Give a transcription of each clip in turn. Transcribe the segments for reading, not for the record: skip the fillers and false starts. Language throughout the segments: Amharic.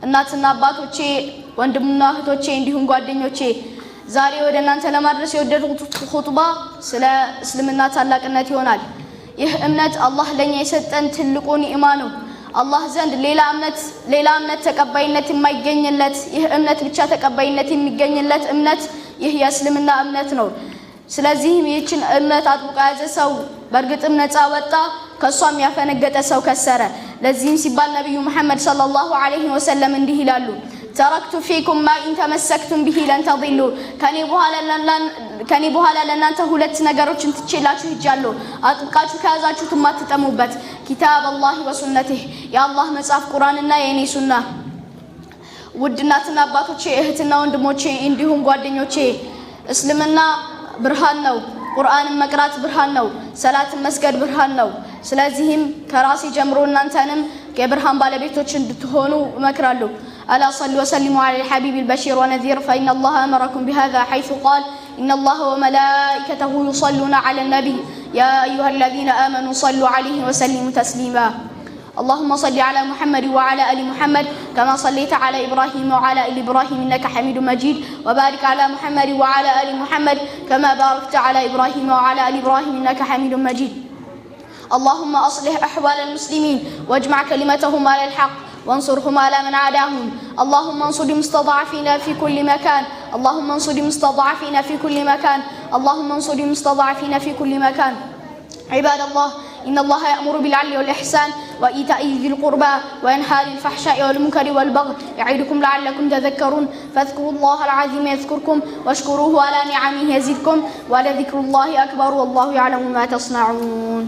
እናትና አባቶቼ ወንድምና እህቶቼ እንዲሁም ጓደኞቼ ዛሬ ወደ እናንተ ለማድረስ የወደድኩት ኹጥባ ስለ እስልምና ታላቅነት ይሆናል። ይህ እምነት አላህ ለኛ የሰጠን ትልቁ ኒዕማ ነው። አላህ ዘንድ ሌላ እምነት ተቀባይነት የማይገኝለት ይህ እምነት ብቻ ተቀባይነት የሚገኝለት እምነት ይህ የእስልምና እምነት ነው። ስለዚህም ይህችን እምነት አጥብቆ ያዘ ሰው በእርግጥም ነፃ ወጣ፣ ከሷም ያፈነገጠ ሰው ከሰረ። ለዚህም ሲባል ነብዩ መሐመድ ሰለላሁ ዐለይሂ ወሰለም እንዲህ ይላሉ ተረክቱ ፊኩም ማ ኢን ተመሰክቱም ቢሂ ለን ተضሉ ከኔ በኋላ ለእናንተ ሁለት ነገሮችን ትቼላችሁ ሄጃለሁ፣ አጥብቃችሁ ከያዛችሁት የማትጠሙበት ኪታብ አላህ ወሱነቲህ የአላህ መጽሐፍ ቁርአንና የኔ ሱና። ውድ እናትና አባቶቼ እህትና ወንድሞቼ እንዲሁም ጓደኞቼ እስልምና ብርሃን ነው። ቁርአንን መቅራት ብርሃን ነው። ሰላትን መስገድ ብርሃን ነው። ስለዚህም ከራሴ ጀምሮ እናንተንም የብርሃን ባለቤቶች እንድትሆኑ እመክራለሁ። ألا صلوا وسلموا على الحبيب البشير ونذير فإن الله أمركم بهذا حيث قال إن الله وملائكته يصلون على النبي يا أيها الذين آمنوا صلوا عليه وسلموا تسليما اللهم صل على محمد وعلى آل محمد كما صليت على إبراهيم وعلى آل إبراهيم إنك حميد مجيد وبارك على محمد وعلى آل محمد كما باركت على إبراهيم وعلى آل إبراهيم إنك حميد مجيد اللهم أصلح أحوال المسلمين واجمع كلمتهم على الحق وانصرهم على من عاداهم اللهم انصر المستضعفين في كل مكان اللهم انصر المستضعفين في كل مكان اللهم انصر المستضعفين في كل مكان عباد الله إن الله يأمر بالعدل والإحسان وإيتاء ذي القربى وينهى عن الفحشاء والمنكر والبغي يعظكم لعلكم تذكرون فاذكروا الله العظيم يذكركم واشكروه على نعمه يزدكم ولذكر الله أكبر والله يعلم ما تصنعون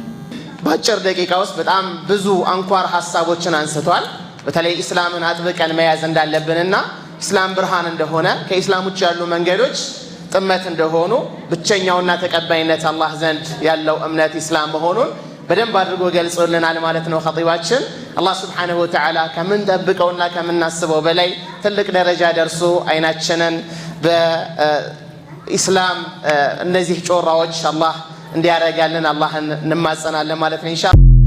በአጭር ደቂቃ ውስጥ በጣም ብዙ አንኳር ሐሳቦችን አንስተዋል። በተለይ እስላምን አጥብቀን መያዝ እንዳለብንና እስላም ብርሃን እንደሆነ ከእስላም ውጭ ያሉ መንገዶች ጥመት እንደሆኑ ብቸኛውና ተቀባይነት አላህ ዘንድ ያለው እምነት እስላም መሆኑን በደንብ አድርጎ ገልጾልናል ማለት ነው ኸጢባችን። አላህ ሱብሓነሁ ወተዓላ ከምንጠብቀውና ከምናስበው በላይ ትልቅ ደረጃ ደርሶ አይናችንን በኢስላም እነዚህ ጮራዎች አላህ እንዲያረጋልን አላህን እንማጸናለን ማለት ነው ኢንሻአላህ።